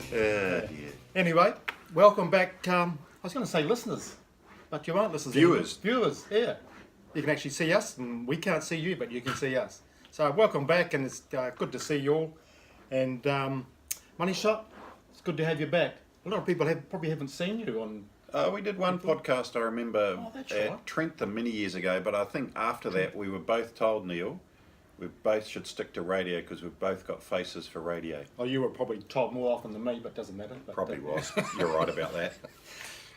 Dear. Anyway, welcome back. I was going to say listeners, but you aren't listeners. Viewers. Anymore. Viewers, yeah. You can actually see us, and we can't see you, but you can see us. So welcome back, and it's good to see you all. And Money Shot, it's good to have you back. A lot of people probably haven't seen you on. We did one podcast, I remember, that's at right. Trentham many years ago, but I think after that we were both told, Neil, we both should stick to radio because we've both got faces for radio. Oh, you were probably told more often than me, but doesn't matter. But, Probably was. You're right about that.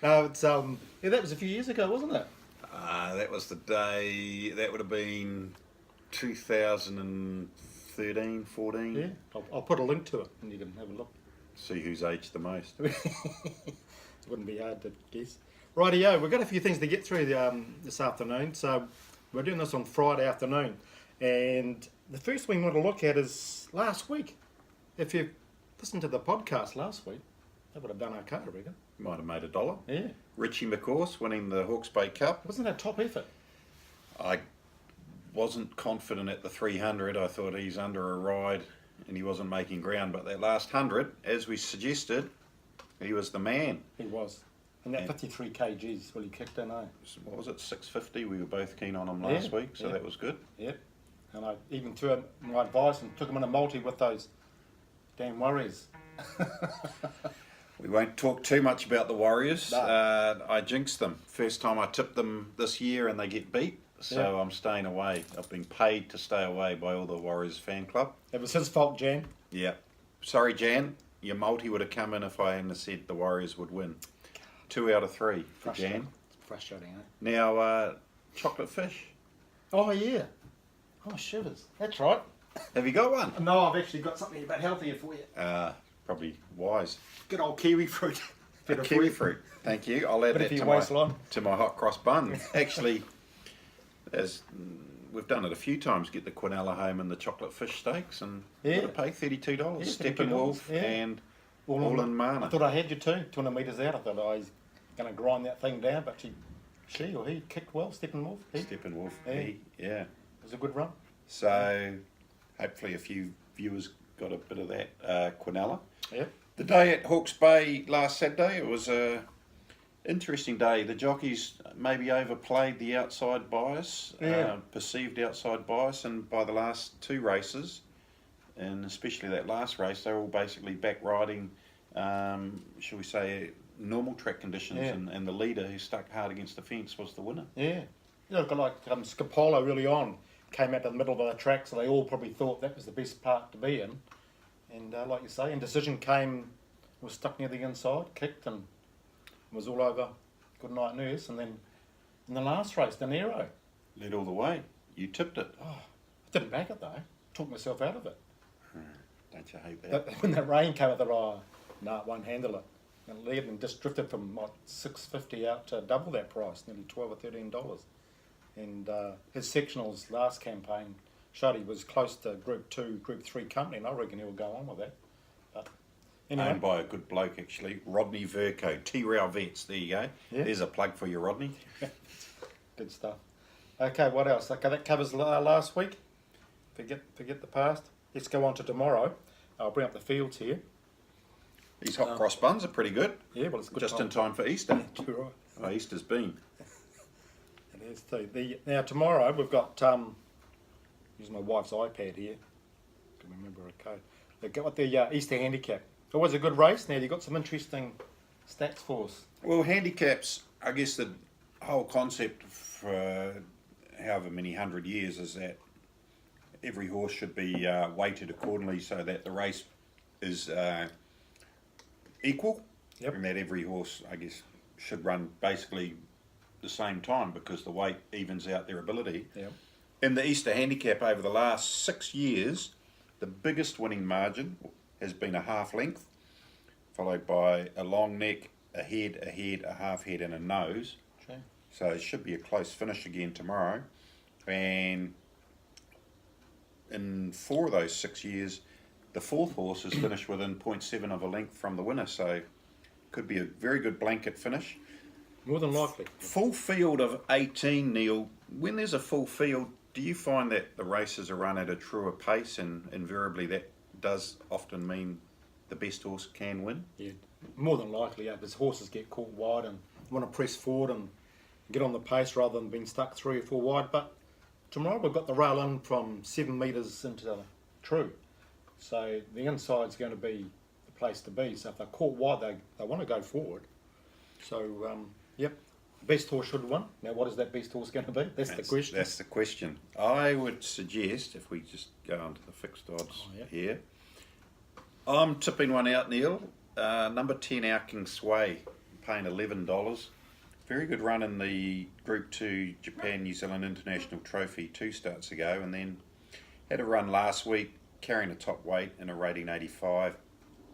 No, it's yeah, that was a few years ago, wasn't it? That was the day, that would have been 2013, 14. Yeah, I'll put a link to it, and you can have a look. See who's aged the most. It wouldn't be hard to guess. Rightio, we've got a few things to get through this afternoon. So we're doing this on Friday afternoon. And the first thing we want to look at is last week. If you listened to the podcast last week, that would have done okay, I reckon. Might have made $1. Yeah. Richie McCourse winning the Hawke's Bay Cup. Wasn't that top effort? I wasn't confident at the 300. I thought he's under a ride and he wasn't making ground. But that last 100, as we suggested, he was the man. He was. And that 53 kgs, well, he kicked in, eh? What was it, 650? We were both keen on him last week, so that was good. Yep. And I even threw in my advice and took him in a multi with those damn Warriors. We won't talk too much about the Warriors. No. I jinxed them. First time I tipped them this year and they get beat. So I'm staying away. I've been paid to stay away by all the Warriors fan club. It was his fault, Jan. Yeah. Sorry, Jan. Your multi would have come in if I hadn't said the Warriors would win. 2 out of 3 for Jan. It's frustrating, eh? Now, chocolate fish. Oh, yeah. Oh, shivers. That's right. Have you got one? No, I've actually got something a bit healthier for you. Probably wise. Good old kiwi fruit. Kiwi fruit. Thank you. I'll add that to my hot cross bun. Actually, as we've done it a few times, get the quinella home and the chocolate fish steaks, and got to pay $32. Yeah, Steppenwolf and all in Mana. I thought I had you too, 200 metres out. I thought I was going to grind that thing down, but she or he kicked well, Steppenwolf. Steppenwolf, yeah. It was a good run. So, hopefully a few viewers got a bit of that quinella. Yep. The day at Hawke's Bay last Saturday, it was a interesting day. The jockeys maybe overplayed the outside bias, perceived outside bias, and by the last 2 races, and especially that last race, they were all basically back riding, shall we say, normal track conditions, and the leader who stuck hard against the fence was the winner. Yeah. You know, like Scapolo early on came out to the middle of the track, so they all probably thought that was the best part to be in. And like you say, Indecision was stuck near the inside, kicked, and was all over good night nurse. And then in the last race, De Niro led all the way. You tipped it. Oh, I didn't back it though. Took myself out of it. Don't you hate that? When that rain came, I thought, it won't handle it. And led and just drifted from $6.50 out to double that price, nearly $12 or $13. And his sectionals last campaign showed he was close to Group 2, Group 3 company, and I reckon he'll go on with that. But anyway. Owned by a good bloke, actually, Rodney Verco, T-Row Vets. There you go. Yeah. There's a plug for you, Rodney. Good stuff. Okay, what else? Okay, that covers last week. Forget the past. Let's go on to tomorrow. I'll bring up the fields here. These hot cross buns are pretty good. Yeah, well, it's good. Just in time for Easter. You're right. Oh, Easter's been. It is too. Now tomorrow we've got using my wife's iPad here. Can remember a code. They've got the Easter handicap. Always a good race. Now you've got some interesting stats for us. Well, handicaps. I guess the whole concept for however many 100 years is that every horse should be weighted accordingly so that the race is equal, and that every horse, I guess, should run basically the same time because the weight evens out their ability. Yep. In the Easter handicap over the last 6 years, the biggest winning margin has been a half length, followed by a long neck, a head, a half head, and a nose. Okay. So it should be a close finish again tomorrow. And in 4 of those 6 years, the 4th horse has finished within 0.7 of a length from the winner, so could be a very good blanket finish. More than likely. Full field of 18, Neil. When there's a full field, do you find that the races are run at a truer pace, and invariably that does often mean the best horse can win. Yeah, more than likely, yeah. Because horses get caught wide and want to press forward and get on the pace rather than being stuck 3 or 4 wide. But tomorrow we've got the rail in from 7 metres into the true. So the inside's going to be the place to be. So if they're caught wide, they want to go forward. So, yep, best horse should win. Now, what is that best horse going to be? That's the question. That's the question. I would suggest, if we just go on to the fixed odds here, I'm tipping one out, Neil. Number 10, Our King Sway, paying $11. Very good run in the Group 2 Japan New Zealand International Trophy 2 starts ago, and then had a run last week carrying a top weight in a rating 85.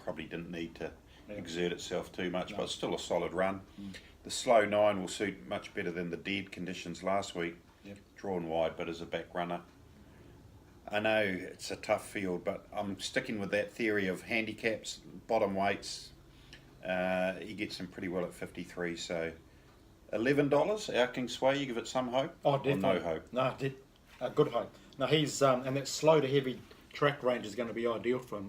Probably didn't need to exert itself too much, but still a solid run. The slow 9 will suit much better than the dead conditions last week. Drawn wide, but as a back runner. I know it's a tough field, but I'm sticking with that theory of handicaps, bottom weights. He gets them pretty well at 53, so $11, Our King Sway, you give it some hope? Oh, definitely. Or no hope? No, good hope. Now he's and that slow to heavy track range is going to be ideal for him.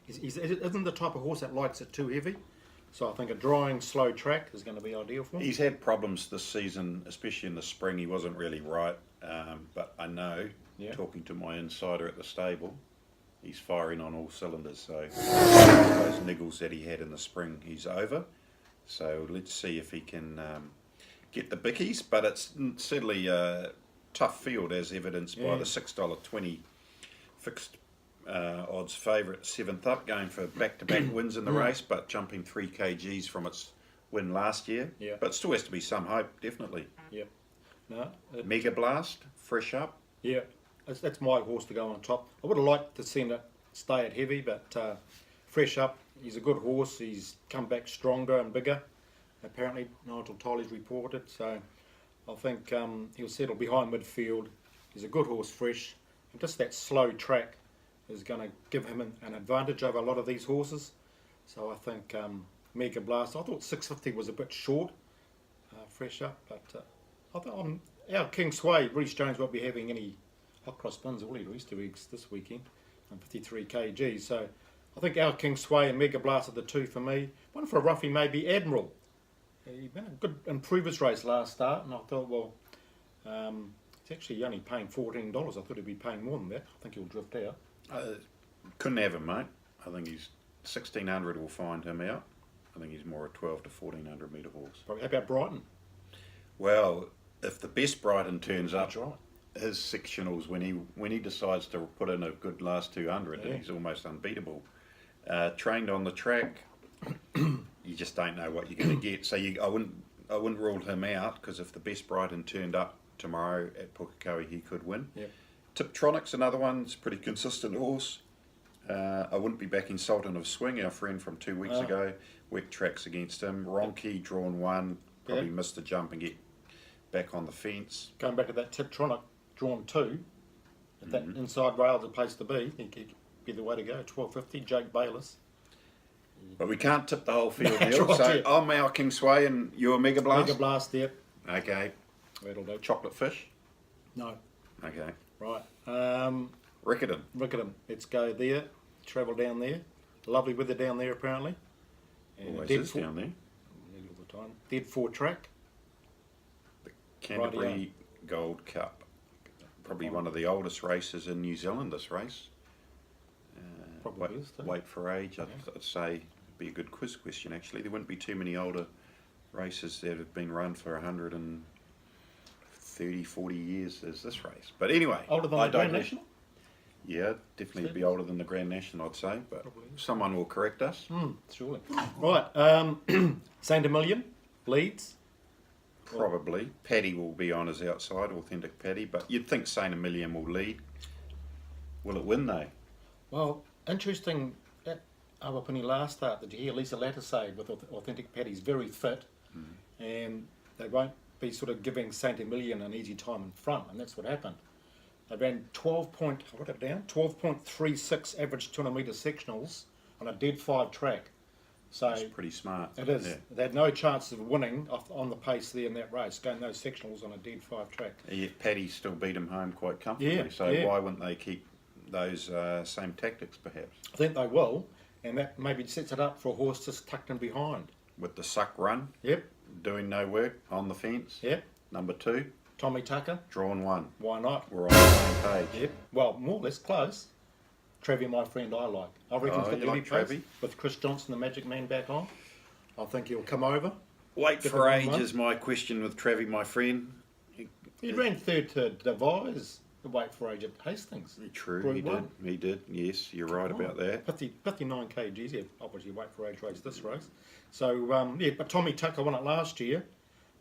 Isn't the type of horse that likes it too heavy. So I think a drying, slow track is going to be ideal for him. He's had problems this season, especially in the spring. He wasn't really right, but I know, talking to my insider at the stable, he's firing on all cylinders. So those niggles that he had in the spring, he's over. So let's see if he can get the bickies. But it's certainly a tough field, as evidenced by the $6.20 fixed odds favourite, 7th Up, going for back-to-back wins in the race, but jumping 3 kgs from its win last year. But still has to be some hope, definitely. No, Mega Blast, fresh up. That's my horse to go on top. I would have liked to see him stay at heavy, but fresh up. He's a good horse. He's come back stronger and bigger. Apparently, Nigel Tolly's reported. So I think he'll settle behind midfield. He's a good horse, fresh. And just that slow track is going to give him an advantage over a lot of these horses. So I think Mega Blast, I thought 650 was a bit short, fresh up, but I thought Our King Sway, Reece Jones won't be having any hot cross buns, will he, Easter eggs this weekend, on 53 kg. So I think Our King Sway and Mega Blast are the two for me. One for a roughie maybe Admiral. He had a good improvers race last start, and I thought, well, it's actually only paying $14. I thought he'd be paying more than that. I think he'll drift out. Couldn't have him, mate. I think he's 1600 will find him out. I think he's more a 12 to 1400 metre horse. How about Brighton? Well, if the best Brighton turns up, That's right. his sectionals, when he decides to put in a good last 200, he's almost unbeatable. Trained on the track, you just don't know what you're going to get. So I wouldn't rule him out, because if the best Brighton turned up tomorrow at Pukekohe, he could win. Tiptronic's another one. It's a pretty consistent horse. I wouldn't be backing Sultan of Swing, our friend from 2 weeks ago. Wet tracks against him. Ronke, drawn 1, probably missed the jump and get back on the fence. Going back to that Tiptronic, drawn 2, if that inside rail's the place to be, I think he'd be the way to go. 1250, Jake Bayless. But we can't tip the whole field, That's Neil. right, So I'm Our King Sway and you're Mega Blast? Mega Blast, yep. Okay. That'll do. Chocolate Fish? No. Okay. Right. Riccarton. Let's go there. Travel down there. Lovely weather down there, apparently. And Always is down there. All the time. Dead 4 track. Canterbury Gold Cup. Probably one of the oldest races in New Zealand, this race. Probably is, too. Weight for age, I'd say it'd be a good quiz question, actually. There wouldn't be too many older races that have been run for 130, 40 years as this race. But anyway, older than the Grand National? Yeah, definitely be older than the Grand National, I'd say, but someone will correct us. Surely. Right, Saint Emilion, Leeds. Probably. Paddy will be on his outside, Authentic Paddy, but you'd think Saint Emilion will lead. Will it win, though? Well, interesting, at Awapuni last start, did you hear Lisa Latter say with Authentic Paddy's very fit, and they won't be sort of giving Saint Emilion an easy time in front, and that's what happened. They ran 12.36 average 200 metre sectionals on a dead 5 track. So that's pretty smart. It is. Yeah. They had no chance of winning on the pace there in that race, going those sectionals on a dead 5 track. Yet Paddy still beat him home quite comfortably. Why wouldn't they keep those same tactics, perhaps? I think they will. and that maybe sets it up for a horse just tucked in behind. With the suck run, Yep, doing no work on the fence. yep. Number 2, Tommy Tucker, drawn 1. why not? We're on the same page. Yep. Well, more or less close. Trevi, my friend, I like. I reckon he's got you the like big pace Trevi? with Chris Johnson, the Magic Man, back on. I think he'll come over. Wait Get for the age wrong one. is my question with Trevi, my friend. He ran third to Devise, the Wait for Age at Hastings. True, Group he did. one. He did. Yes, you're right about that. 59 kgs, yeah, obviously Wait for Age race this race. So, yeah, but Tommy Tucker won it last year.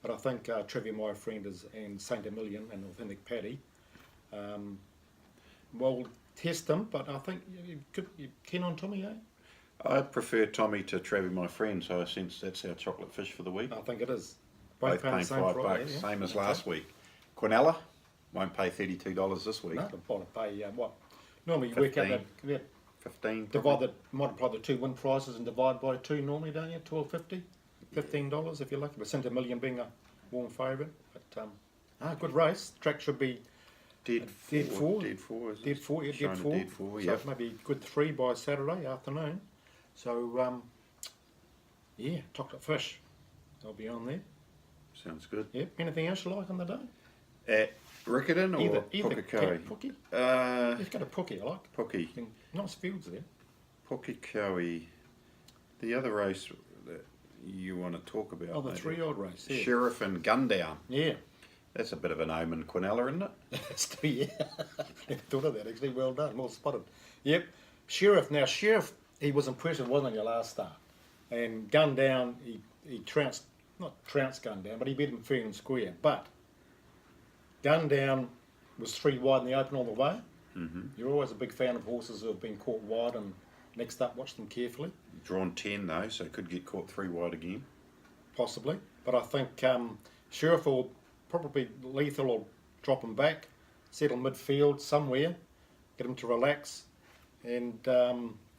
But I think Trevi, my friend, and St. Emilion and Authentic Paddy will test them. But I think you keen on Tommy, eh? I prefer Tommy to Trevi, my friend, so I sense that's our chocolate fish for the week. I think it is. Both paying paying the same $5, Friday, yeah. same as Okay. last week. Quinella won't pay $32 this week. No, the bottom pay what? Normally you work out 15. that yeah, 15. multiply the 2 win prices and divide by 2 normally, don't you? $12.50, $15 if you're lucky. But St. Emilion being a warm favourite. But good race. Track should be Dead Dead four. four. Dead 4. Is it? dead 4. Yeah, Showing dead a 4. Dead 4. So Yep. maybe good 3 by Saturday afternoon. So yeah, chocolate fish. I'll be on there. Sounds good. Yep. Anything else you like on the day? At Riccarton or Pukekohe? Pookie. Let's go to Pookie. I like. Pookie. Nice fields there. Pukekohe. The other race that you want to talk about. Oh, the maybe. 3-odd race. Yeah. Sheriff and Gundown. Yeah. That's a bit of an omen, Quinella, isn't it? Yeah. Never thought of that actually. Well done. Well spotted. Yep. Sheriff. Now Sheriff, he was impressive, wasn't he, your last start? And Gundown, he trounced, not trounced Gundown, but he beat him fair and square. But Gundown was 3 wide in the open all the way. Mm-hmm. You're always a big fan of horses who have been caught wide, and next up, watch them carefully, Drawn 10 though, so could get caught 3 wide again. possibly. But I think Sheriff will probably Lethal will drop him back, settle midfield somewhere, get him to relax. And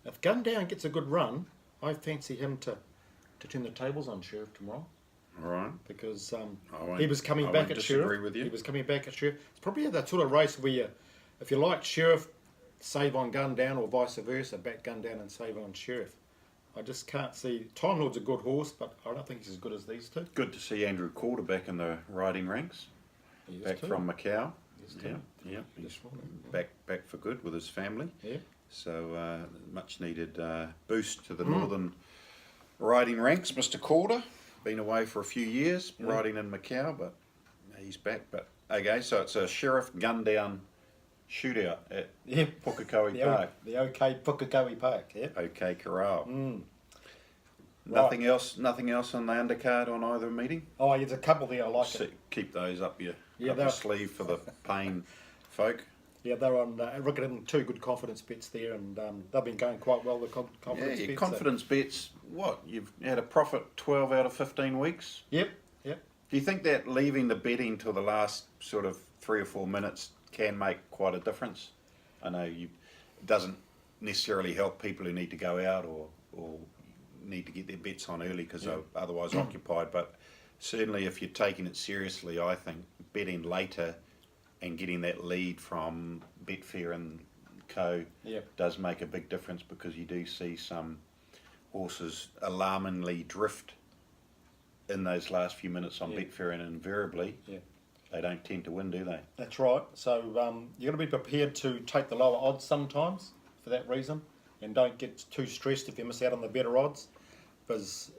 if Gundown gets a good run, I fancy him to turn the tables on Sheriff tomorrow, All right. because I won't- he was coming I back won't at disagree Sheriff. with you. He was coming back at Sheriff. It's probably that sort of race where you, if you like Sheriff, save on Gundown, or vice versa, back Gundown and save on Sheriff. I just can't see. Time Lord's a good horse, but I don't think he's as good as these two. Good to see Andrew Calder back in the riding ranks, He is back too. from Macau. He is Yeah, too. yeah. He's This morning. back for good with his family. Yeah. So much needed boost to the northern riding ranks. Mr. Calder, been away for a few years riding in Macau, but he's back. But okay, so it's a Sheriff Gundown shootout at Yeah. Pukekohe The Park. OK Pukekohe Park. Yeah. OK Corral. Mm. Nothing else on the undercard on either meeting. Oh, there's a couple there I like. Keep those up your Yeah, up your they're- sleeve for the pain folk. Yeah, they're on Riccarton, 2 good confidence bets there, and they've been going quite well. The Yeah, confidence your bets. confidence bets. What, you've had a profit 12 out of 15 weeks. Yep. Yep. Do you think that leaving the betting till the last sort of 3 or 4 minutes can make quite a difference? I know it doesn't necessarily help people who need to go out or need to get their bets on early because they're otherwise occupied, but certainly if you're taking it seriously, I think betting later and getting that lead from Betfair and Co does make a big difference, because you do see some horses alarmingly drift in those last few minutes on Betfair, and invariably they don't tend to win, do they? That's right. So you've got to be prepared to take the lower odds sometimes for that reason, and don't get too stressed if you miss out on the better odds, because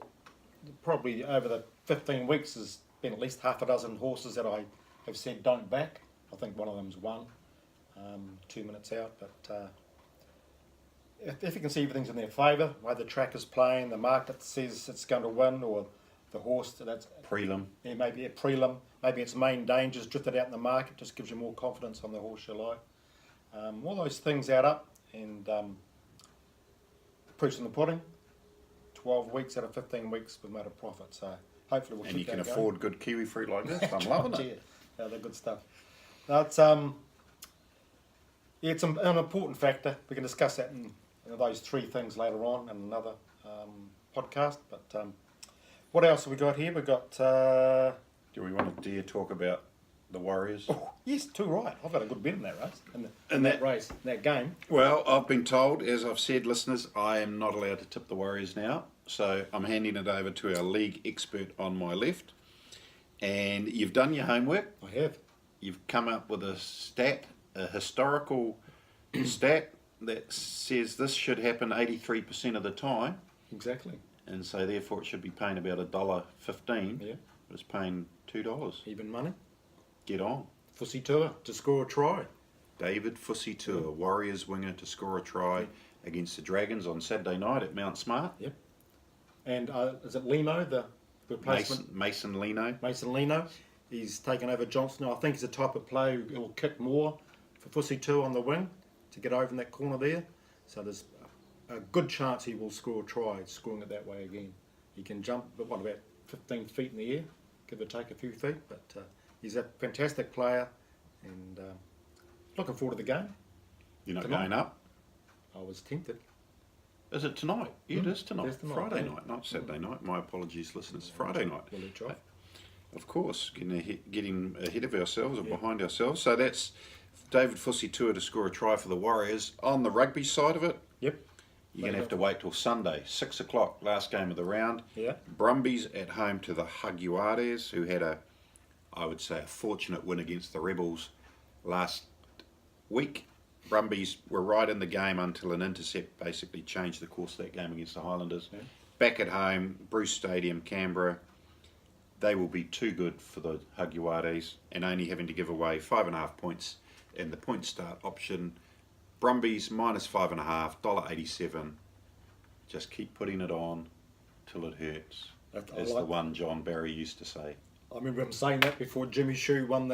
probably over the 15 weeks there's been at least half a dozen horses that I have said don't back. I think one of them's won 2 minutes out, but if you can see everything's in their favour, the way the track is playing, the market says it's going to win, or the horse that's Prelim. maybe a prelim, maybe its main danger's drifted out in the market, just gives you more confidence on the horse you like. All those things add up, and proof's in the pudding. 12 weeks out of 15 weeks we've made a profit, so hopefully we'll And keep you can that afford good kiwi fruit like this. I'm going. loving it. Yeah, they're good stuff. Now it's an important factor. We can discuss that in those 3 things later on in another podcast. But what else have we got here? We've got Do we want to dare talk about the Warriors. Oh, yes, too right. I've got a good bet in that race, In that- race, in that game. Well, I've been told, as I've said, listeners, I am not allowed to tip the Warriors now. So I'm handing it over to our league expert on my left. And you've done your homework. I have. You've come up with a stat, a historical stat that says this should happen 83% of the time. Exactly. And so therefore it should be paying about $1.15. Yeah. But it's paying $2. Even money. Get on. Fussy Tour to score a try. David Fussy Tour, Warriors winger to score a try against the Dragons on Saturday night at Mount Smart. Yep. And is it Lino, the replacement? Mason Lino. Mason Lino. He's taken over Johnson. I think he's the type of player who will kick more for Fussy Tour on the wing to get over in that corner there. So there's a good chance he will score a try, scoring it that way again. He can jump, about 15 feet in the air, give or take a few feet, but he's a fantastic player, and looking forward to the game. You're not Tonight. going up? I was tempted. Is it tonight? Yeah, it is tonight. It's tonight, Friday yeah. night, not Saturday night. My apologies, listeners. Friday night. Will he try? Of course, getting ahead of ourselves or behind ourselves. So that's David Fussy Tour to score a try for the Warriors. On the rugby side of it, Yep. you're going to have to wait till Sunday, 6 o'clock, last game of the round. Yeah. Brumbies at home to the Jaguares, who had I would say, a fortunate win against the Rebels last week. Brumbies were right in the game until an intercept basically changed the course of that game against the Highlanders. Yeah. Back at home, Bruce Stadium, Canberra, they will be too good for the Jaguares and only having to give away 5.5 points in the point start option. Brumbies minus 5.5, $1.87. Just keep putting it on till it hurts, as the one John Barry used to say. I remember him saying that before Jimmy Shue won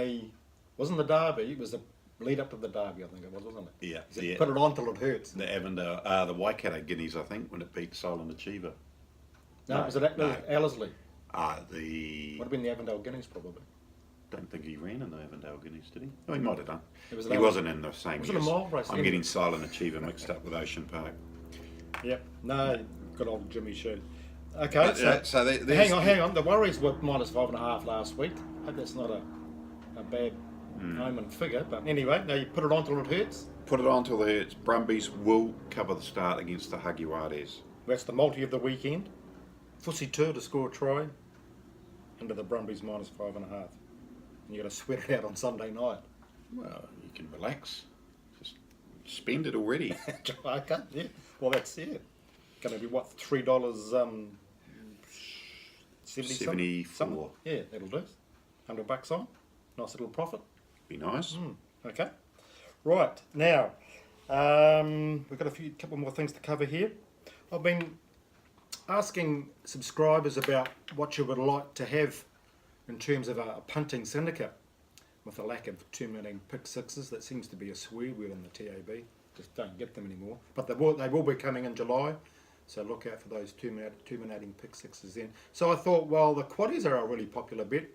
wasn't the Derby, it was the lead up to the Derby, I think it was, wasn't it? Yeah, He said, yeah. put it on till it hurts. The Avondale, the Waikato Guineas, I think, when it beat Silent Achiever. No, was it no. Ellerslie? The Would have been the Avondale Guineas probably. don't think he ran in the Avondale Guineas, did he? Oh, he might have done. It He wasn't in the same Was it years. a mile race? I'm getting Silent Achiever mixed up with Ocean Park. Yep. No, good old Jimmy Shue. Okay, But, so there's hang on. The Warriors were minus 5.5 last week. Hope that's not a bad omen figure. But anyway, now you put it on till it hurts. Put it on till it hurts. Brumbies will cover the start against the Jaguares. That's the multi of the weekend. Fussy Tour to score a try. Into the Brumbies minus 5.5. And you got to sweat it out on Sunday night. Well, you can relax. Just spend it already. Okay, yeah. Well, that's it. Going to be what, $3? 74. Yeah, that'll do. $100 on. Nice little profit. Be nice. Okay. Right, now, we've got a couple more things to cover here. I've been asking subscribers about what you would like to have in terms of a punting syndicate. With the lack of terminating pick sixes, that seems to be a swear word in the TAB. Just don't get them anymore. But they will be coming in July, so look out for those terminating pick sixes then. So I thought, well, the quaddies are a really popular bet,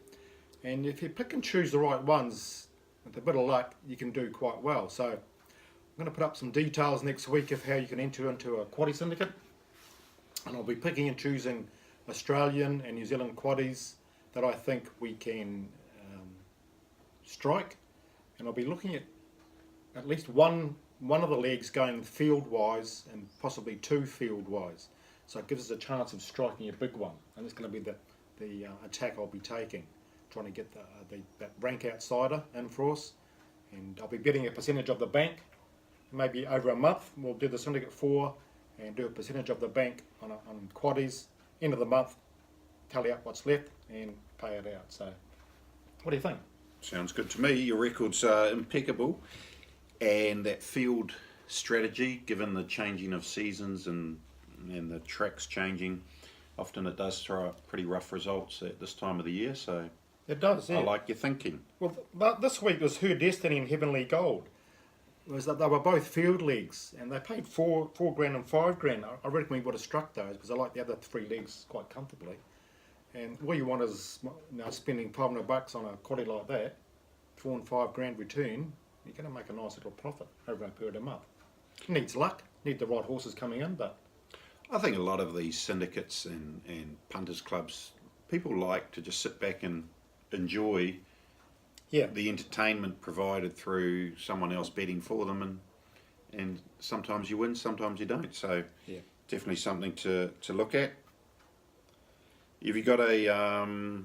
and if you pick and choose the right ones, with a bit of luck, you can do quite well. So I'm going to put up some details next week of how you can enter into a quaddie syndicate, and I'll be picking and choosing Australian and New Zealand quaddies that I think we can strike, and I'll be looking at least one of the legs going field wise and possibly two field wise, so it gives us a chance of striking a big one, and it's going to be the attack I'll be taking, trying to get that rank outsider in for us, and I'll be betting a percentage of the bank, maybe over a month. We'll do the syndicate 4 and do a percentage of the bank on quaddies. End of the month, tally up what's left and pay it out. So what do you think? Sounds good to me. Your records are impeccable, and that field strategy, given the changing of seasons and the tracks changing, often it does throw up pretty rough results at this time of the year. So It does, yeah. I like your thinking. Well, this week was Her Destiny and Heavenly Gold. It was that they were both field legs, and they paid $4 grand and $5 grand. I reckon we would have struck those because I like the other 3 legs quite comfortably. And all you want is spending $500 on a quaddie like that, $4 and $5 grand return. You're going to make a nice little profit over a period of month. Needs luck, need the right horses coming in, but I think a lot of these syndicates and punters clubs, people like to just sit back and enjoy Yeah. the entertainment provided through someone else betting for them, and sometimes you win, sometimes you don't. So Yeah. definitely something to look at. Have you got a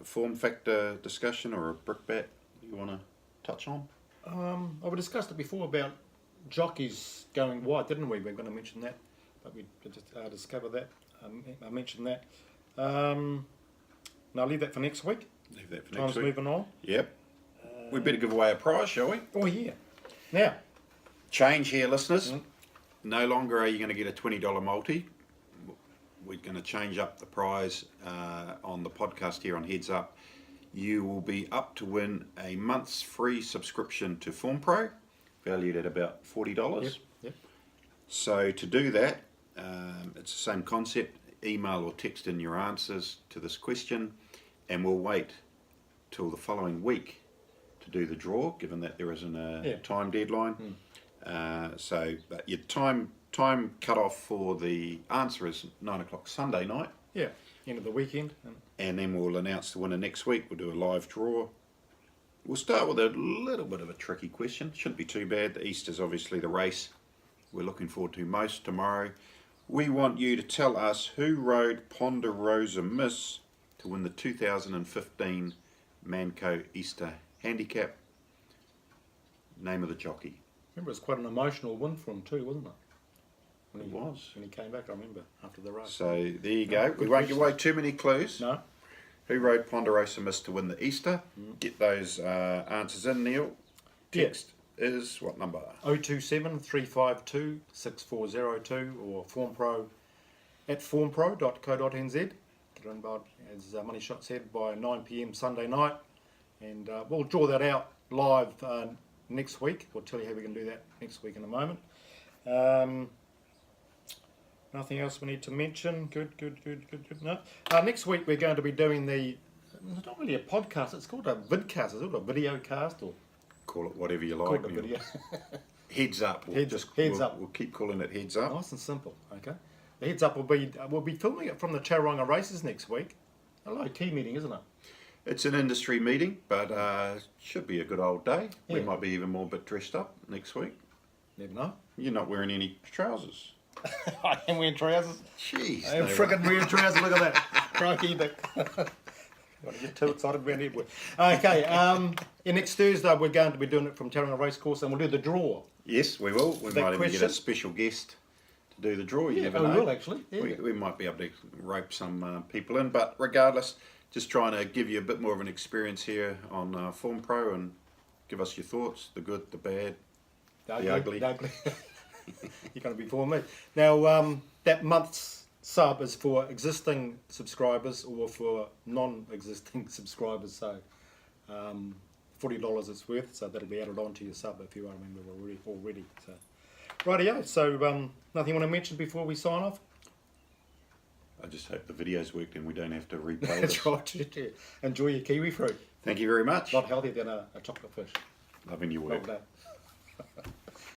form factor discussion or a brickbat you want to touch on? We discussed it before about jockeys going wide, didn't we? We're going to mention that, but we just discovered that. I mentioned that. Now leave that for next week. Leave that for next Time's week. moving on. Yep. We better give away a prize, shall we? Oh yeah. Now, Change here, listeners. No longer are you going to get a $20 multi. We're going to change up the prize on the podcast here on Heads Up. You will be up to win a month's free subscription to Form Pro, valued at about $40. Yep. So to do that, it's the same concept. Email or text in your answers to this question, and we'll wait till the following week to do the draw, given that there isn't a time deadline. So but your time cut off for the answer is 9 o'clock Sunday night. Yeah. End of the weekend. And then we'll announce the winner next week. We'll do a live draw. We'll start with a little bit of a tricky question. Shouldn't be too bad. The Easter's obviously the race we're looking forward to most tomorrow. We want you to tell us who rode Ponderosa Miss to win the 2015 Manco Easter Handicap. Name of the jockey. Remember, it was quite an emotional win for him too, wasn't it? When It was. When he came back, I remember, after the race. So there you go. We won't give away too many clues. No? Who rode Ponderosa Miss to win the Easter? Get those answers in, Neil. Text is what number? 027 352 6402 or formpro@formpro.co.nz. Get in by, as Money Shot said, by 9 p.m. Sunday night. And we'll draw that out live next week. We'll tell you how we can do that next week in a moment. Nothing else we need to mention. Good. No. Next week we're going to be doing it's not really a podcast, it's called a vidcast. Is it a video cast or Call it whatever you called like. a Neil. video? Heads up. Heads we'll, up. We'll keep calling it Heads Up. Nice and simple. Okay. The heads up we'll be filming it from the Tauranga races next week. A low key meeting, isn't it? It's an industry meeting, but should be a good old day. We Yeah. might be even more bit dressed up next week. Never know. You're not wearing any trousers. I am wearing trousers. Jeez. I am no freaking way. wearing trousers. Look at that. Crikey. Got to get too excited about it. Okay. Next Thursday we're going to be doing it from Tauranga Racecourse, and we'll do the draw. Yes, we will. We That might even get a question? special guest to do the draw. You never we know. will actually. Yeah. We might be able to rope some people in, but regardless, just trying to give you a bit more of an experience here on Form Pro and give us your thoughts, the good, the bad, the ugly. You're going to be for me. Now, that month's sub is for existing subscribers or for non-existing subscribers. So, $40 it's worth. So that'll be added on to your sub if you are a member already. So, rightio. So, nothing you want to mention before we sign off? I just hope the video's worked and we don't have to replay That's this. right. Yeah. Enjoy your kiwi fruit. Thank you very much. A lot healthier than a chocolate fish. Loving your work. Well done.